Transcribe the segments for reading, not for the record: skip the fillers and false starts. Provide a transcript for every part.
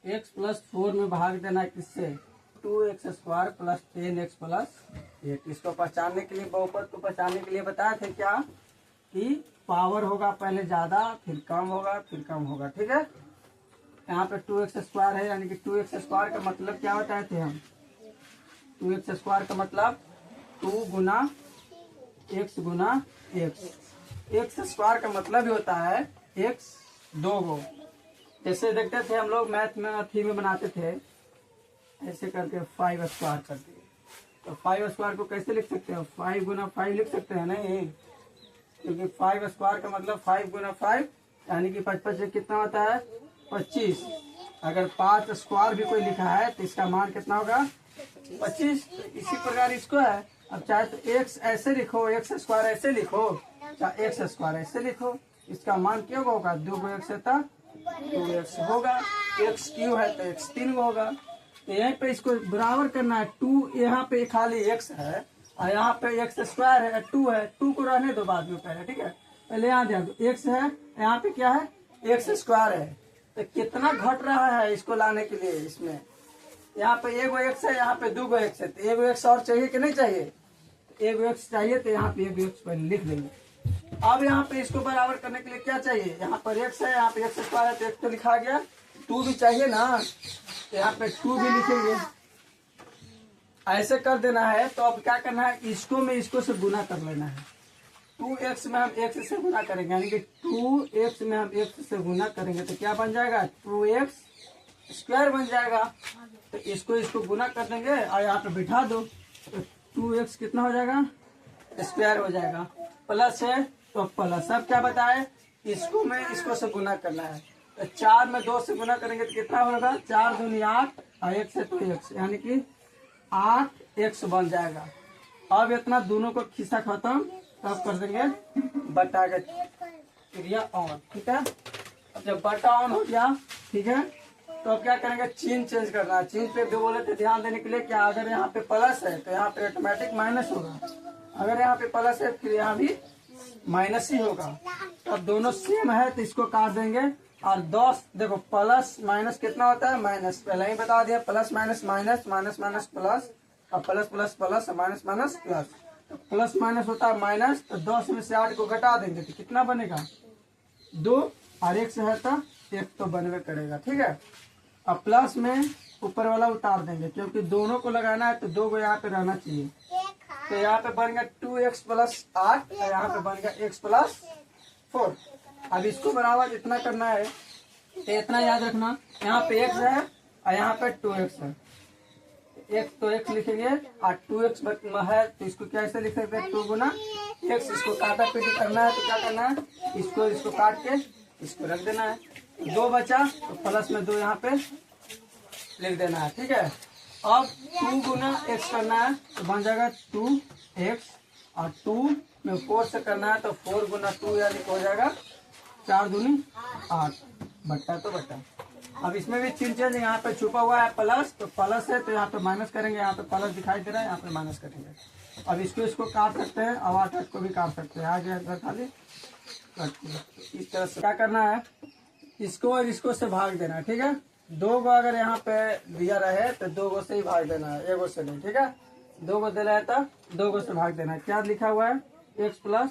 X plus 4 में भाग देना है किससे, 2x² प्लस 10x प्लस 8। इसको पहचानने के लिए, बहुपद को पहचानने के लिए बताया थे क्या कि पावर होगा पहले ज्यादा, फिर कम होगा, फिर कम होगा। ठीक है, यहाँ पे 2x² है, यानी कि 2x² का मतलब क्या बताए थे हम, 2x² का मतलब 2 गुना x गुना x। x² का मतलब ही होता है x 2 गो। जैसे देखते थे हम लोग मैथ में अथी में बनाते थे, ऐसे करके 5² कर दिए, तो 5² को कैसे लिख सकते हो, 5 गुना 5 लिख सकते हैं नहीं, क्योंकि 5² का मतलब 5 गुना 5 यानी कि 5 से कितना होता है 25। अगर 5² भी कोई लिखा है तो इसका मान कितना होगा 25। तो इसी प्रकार इसको है, अब चाहे तो x ऐसे लिखो, x² ऐसे लिखो, चाहे x² ऐसे लिखो, इसका मान क्यों होगा, 2 गो x है तो 2x होगा, x क्यों है तो x 3 होगा। तो यहीं पे इसको बराबर करना है, 2 यहाँ पे खाली x है और यहाँ पे x² है, 2 है, 2 को रहने दो बाद में पहले। ठीक है, पहले यहाँ ध्यान दो, x है, यहाँ पे क्या है x² है, तो कितना घट रहा है इसको लाने के लिए, इसमें यहाँ पे 1 गो x है, यहाँ पे 2 गो x है, तो 1 गो x और चाहिए कि नहीं चाहिए, 1 गो x चाहिए, तो यहाँ पे 1 गो x पहले लिख देंगे। अब यहाँ पे इसको बराबर करने के लिए क्या चाहिए, यहाँ पर x है, यहाँ पे x² है, तो x तो लिखा गया, 2 भी चाहिए ना, तो यहाँ पे 2 भी लिखेंगे, ऐसे कर देना है। तो अब क्या करना है, इसको में इसको से गुना कर लेना है, 2x में हम x से गुना करेंगे, यानी कि 2x में हम x से गुना करेंगे तो क्या बन जाएगा, 2x² बन जाएगा। तो इसको गुना कर देंगे और यहाँ पे बिठा दो, तो 2x कितना हो जाएगा, स्क्वायर हो जाएगा, प्लस है तो प्लस। अब क्या बताए, इसको में इसको से गुना करना है, तो 4 में 2 से गुना करेंगे तो कितना होगा, 4 दूनी 8 और 1 से 2x, यानी कि 8x बन जाएगा। अब इतना दोनों को खिस्सा खत्म, तब कर देंगे बटा का क्रिया ऑन। ठीक है, अब जब बटा ऑन हो गया, ठीक है, तो अब क्या करेंगे, चिन्ह चेंज करना है। चिन्ह पे जो बोले थे ध्यान देने के लिए, क्या अगर यहाँ पे प्लस है तो यहाँ पे ऑटोमेटिक माइनस होगा, अगर यहाँ पे प्लस है फिर यहाँ भी माइनस ही होगा। तो अब दोनों सेम है तो इसको काट देंगे, और 10 देखो प्लस माइनस कितना होता है, माइनस, पहले ही बता दिया, plus minus minus, minus minus plus, और plus plus plus, minus minus plus, तो प्लस माइनस होता है माइनस। तो 10 में से 8 को घटा देंगे तो कितना बनेगा, 2, और 1 से है तो 1 तो बनवे करेगा। ठीक है, अब प्लस में ऊपर वाला उतार देंगे, क्योंकि दोनों को लगाना है तो 2 को यहाँ पे रहना चाहिए, तो यहाँ पे बन गया 2x प्लस 8, और यहाँ पे बन गया x प्लस 4। अब इसको बराबर इतना करना है, तो इतना याद रखना, यहाँ पे x है और यहाँ पे 2x है, x तो x लिखेंगे और 2x है तो इसको कैसे लिख सकते हैं, 2 गुना x। इसको काटा पीटी करना है तो क्या करना है, इसको काट के इसको रख देना है, 2 बचा तो प्लस में 2 यहाँ पे लिख देना है। ठीक है, अब 2 गुना x करना है तो बन जाएगा 2x, और 2 में 4 से करना है तो 4 गुना 2 यानी हो जाएगा 4 दूनी 8, बट्टा तो बट्टा। अब इसमें भी चिन्ह चेंज, यहाँ पे छुपा हुआ है प्लस, तो प्लस है तो यहाँ पे माइनस करेंगे, यहाँ पे प्लस दिखाई दे रहा है, यहाँ पे माइनस करेंगे। अब इसको काट सकते हैं, और 8 को भी काट सकते हैं, आगे खाली इस तरह से क्या करना है, इसको और इसको से भाग देना है। ठीक है, 2 गो अगर यहाँ पे दिया रहे तो 2 गो से ही भाग देना है, 1 गो से नहीं। ठीक है, 2 गो दे रहा है तो 2 गो से भाग देना है। क्या लिखा हुआ है, x प्लस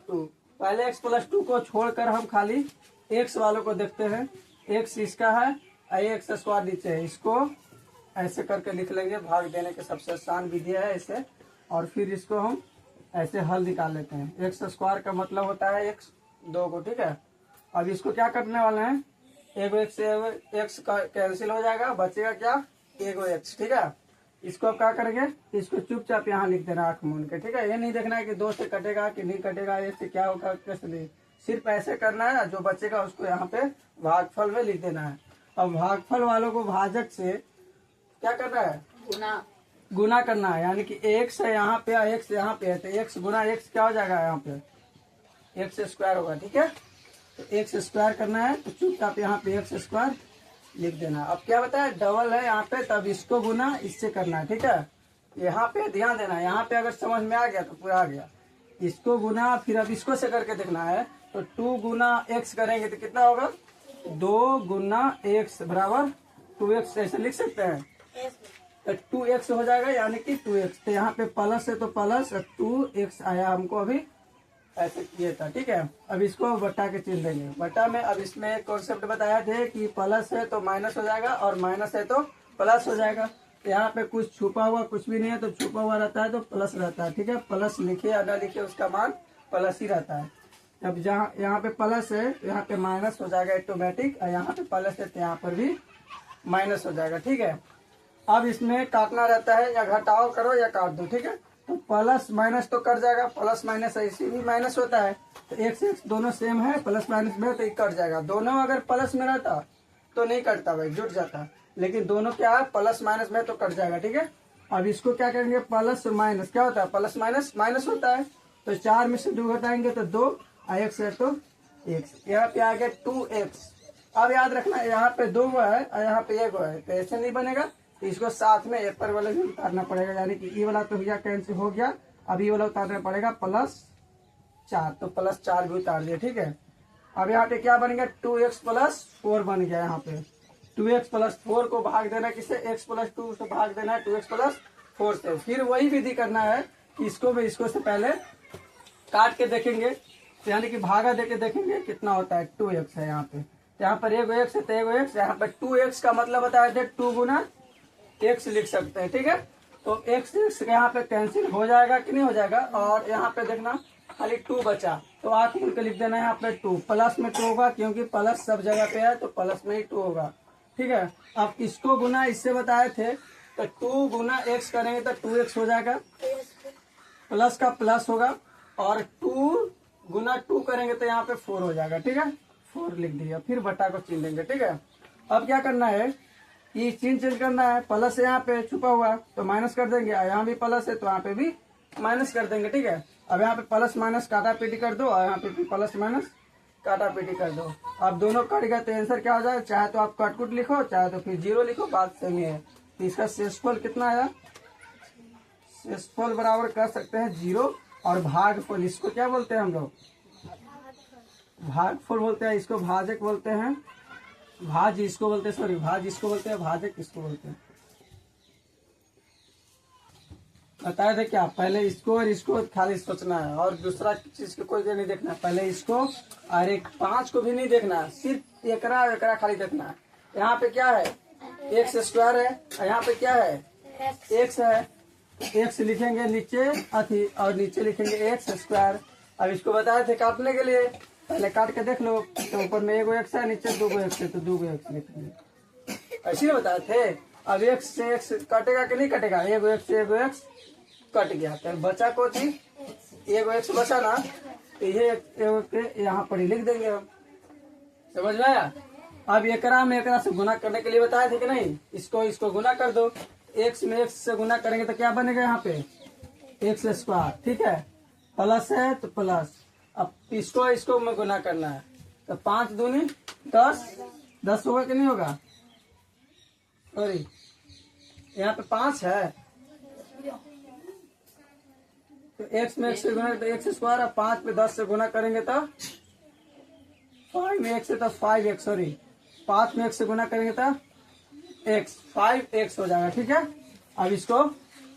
2, पहले x प्लस 2 को छोड़कर हम खाली x वालों को देखते हैं, x इसका है और x² नीचे है, इसको ऐसे करके लिख लेंगे, भाग देने के सबसे आसान विधि है ऐसे, और फिर इसको हम ऐसे हल निकाल लेते हैं। x² का मतलब होता है x 2 को। ठीक है, अब इसको क्या करने वाले हैं, 1 x से x कैंसिल हो जाएगा, बचेगा क्या, 1 x। ठीक है, इसको अब क्या करेंगे, इसको चुपचाप यहाँ लिख देना आंख मूंद के। ठीक है, ये नहीं देखना है कि 2 से कटेगा कि नहीं कटेगा, इससे क्या होगा कैसे नहीं, सिर्फ ऐसे करना है, जो बचेगा उसको यहाँ पे भागफल में लिख देना है। अब भागफल वालों को भाजक से क्या करना है, गुना करना है, यानी कि x है यहाँ पे और x यहाँ पे है, तो x गुना x क्या हो जाएगा, यहाँ पे x² होगा। ठीक है, तो x² करना है तो चुपचाप यहाँ पे x² लिख देना। अब क्या बताया, डबल है यहाँ पे, तब इसको गुना इससे करना है। ठीक है, यहाँ पे ध्यान देना है, यहाँ पे अगर समझ में आ गया तो पूरा आ गया, इसको गुना फिर अब इसको से करके देखना है, तो 2 गुना x करेंगे तो कितना होगा 2 गुना x बराबर 2x, ऐसे लिख सकते हैं। तो 2x हो जाएगा यानी कि 2x। तो यहाँ पे प्लस है तो प्लस 2x आया हमको अभी, ऐसे किया था। ठीक है, अब इसको बटा के चिन्ह देंगे। बटा में अब इसमें एक कॉन्सेप्ट बताया थे कि प्लस है तो माइनस हो जाएगा और माइनस है तो प्लस हो जाएगा। तो यहाँ पे कुछ छुपा हुआ कुछ भी नहीं है, तो छुपा हुआ रहता है तो प्लस रहता है। ठीक है, प्लस लिखे या ना लिखे उसका मान प्लस ही रहता है। अब जहाँ यहाँ पे प्लस है यहाँ पे माइनस हो जाएगा ऑटोमेटिक, और यहाँ पे प्लस है तो यहाँ पर भी माइनस हो जाएगा। ठीक है, अब इसमें काटना रहता है, या घटाओ करो या काट दो। ठीक है, तो प्लस माइनस तो कट जाएगा, प्लस माइनस ऐसे भी माइनस होता है, तो एक से एक दोनों सेम है, प्लस माइनस में तो ये कट जाएगा। दोनों अगर प्लस में रहता तो नहीं कटता भाई, जुट जाता, लेकिन दोनों क्या है प्लस माइनस में तो कट जाएगा। ठीक है, अब इसको क्या करेंगे, प्लस माइनस क्या होता है, प्लस माइनस माइनस होता है, तो 4 में से 2 घटाएंगे तो 2, x है तो x, यहाँ पे आ गया 2x। अब याद रखना यहाँ पे 2 है और यहाँ पे 1 है, तो ऐसे नहीं बनेगा, तो इसको साथ में ऊपर वाले भी उतारना पड़ेगा, यानी कि ये वाला तो भैया कैंसिल हो गया, अब ये वाला उतारना पड़ेगा +4, तो +4 भी उतार दिया। ठीक है, अब यहाँ पे क्या बन गया, 2x + 4 बन गया। यहाँ पे 2x + 4 को भाग देना किससे, x + 2 से भाग देना है 2x + 4 से। फिर वही विधि करना है कि इसको भी इसको से पहले काट के देखेंगे, तो यानी कि भागा देके देखेंगे कितना होता है। 2x है यहाँ पे, यहाँ पर 1x है तो 1x, यहाँ पर 2x का मतलब बताया थे 2 गुना x लिख सकते हैं। ठीक है, तो x यहाँ पे कैंसिल हो जाएगा कि नहीं हो जाएगा, और यहाँ पे देखना खाली 2 बचा, तो आंख मिल के लिख देना है यहाँ पे 2, प्लस में 2 होगा क्योंकि प्लस सब जगह पे है तो प्लस में ही 2 होगा। ठीक है, अब इसको गुना इससे बताए थे, तो 2 गुना x करेंगे तो 2x हो जाएगा, प्लस का प्लस होगा, और 2 गुना 2 करेंगे तो यहाँ पे 4 हो जाएगा। ठीक है, 4 लिख दिया, फिर बटा को चिन्ह देंगे। ठीक है, अब क्या करना है, ये चिन्ह चेंज करना है, प्लस है यहाँ पे छुपा हुआ तो माइनस कर देंगे, यहाँ भी प्लस है तो यहाँ पे भी माइनस कर देंगे। ठीक है, अब यहाँ पे प्लस माइनस काटा पीटी कर दो, और यहाँ पे भी प्लस माइनस काटा पीटी कर दो। अब दोनों कट गए तो आंसर क्या हो जाए, चाहे तो आप कटकुट लिखो चाहे तो फिर 0 लिखो, बात सही है। तो इसका शेषफल कितना आया, शेषफल बराबर कर सकते हैं 0, और भागफल इसको क्या बोलते हैं हम लोग, भागफल बोलते हैं, इसको भाजक बोलते हैं, भाज इसको बोलते हैं, सॉरी भाज इसको बोलते हैं, भाजक इसको बोलते हैं। बताए थे क्या, पहले इसको और इसको खाली सोचना है, और दूसरा चीज को कोई नहीं देखना है, पहले इसको और एक 5 को भी नहीं देखना है, सिर्फ एकरा खाली देखना है। यहाँ पे क्या है, x² है, और यहाँ पे क्या है, x है, x लिखेंगे नीचे अथी, और नीचे लिखेंगे x²। अब इसको बताए थे काटने के लिए, पहले काट के देख लो, तो ऊपर में 1 x है, नीचे 2 x है, तो 2 x लिखेंगे, ऐसे बताए थे। अब x से x कटेगा कि नहीं कटेगा, 1 x से 1 x कट गया, तो बचा को थी 1 x बचा ना, तो ये यहाँ पर ही लिख देंगे हम, समझ में आया। अब एकरा में एकरा से गुना करने के लिए बताए थे कि नहीं, इसको गुना कर दो, x में x से गुना करेंगे तो क्या बनेगा, यहाँ पे x²। ठीक है, प्लस है तो प्लस, अब इसको में गुना करना है, तो 5 दूनी 10, 10 होगा कि नहीं होगा, सॉरी यहाँ पे 5 है, तो x में x से गुना तो x², और 5 पे 10 से गुना करेंगे तो 5 में x से तो 5x, सॉरी 5 में x से गुना करेंगे तो x, 5x हो जाएगा। ठीक है, अब इसको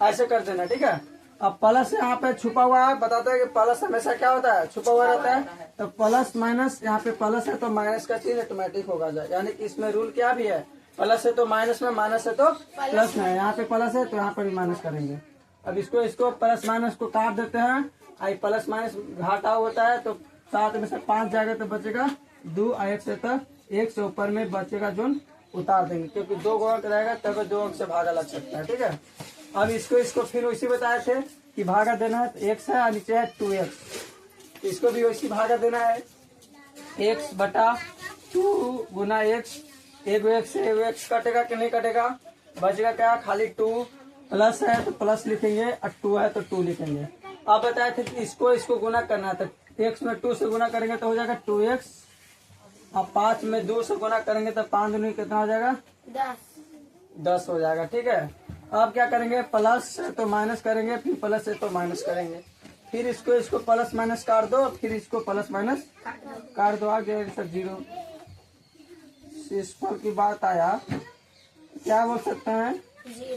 ऐसे कर देना। ठीक है, अब प्लस यहाँ पे छुपा हुआ है, बताते हैं कि प्लस हमेशा क्या होता है, छुपा हुआ रहता है, तो प्लस माइनस, यहाँ पे प्लस है तो माइनस का चिन्ह ऑटोमेटिक होगा जाए, यानी कि इसमें रूल क्या भी है, प्लस है तो माइनस में, माइनस है तो प्लस में, यहाँ पे प्लस है तो यहाँ पर भी माइनस करेंगे। अब इसको प्लस माइनस को काट देते हैं, आई प्लस माइनस घाटा होता है, तो 7 में से 5 जाएगा तो बचेगा 2, और 1 से तो 1 से ऊपर में बचेगा जो उतार देंगे, क्योंकि 2 अंक रहेगा तब 2 अंक से भागा लग सकता है। ठीक है, अब इसको फिर उसी बताए थे कि भागा देना है, तो x है और नीचे है 2x, इसको भी वैसी भागा देना है, x बटा 2 गुना x, 1 x से 1 x कटेगा कि नहीं कटेगा, बचेगा क्या, खाली 2, प्लस है तो प्लस लिखेंगे और 2 है तो 2 लिखेंगे। अब बताए थे कि इसको गुना करना है, तो x में 2 से गुना करेंगे तो हो जाएगा 2x, अब 5 में 2 से गुना करेंगे तो 5 दूनी कितना हो जाएगा, 10 हो जाएगा। ठीक है, अब क्या करेंगे, प्लस है तो माइनस करेंगे, फिर प्लस है तो माइनस करेंगे, फिर इसको प्लस माइनस काट दो, फिर इसको प्लस माइनस काट दो, आ गया सब 0। इस फल की बात आया, क्या बोल सकते हैं?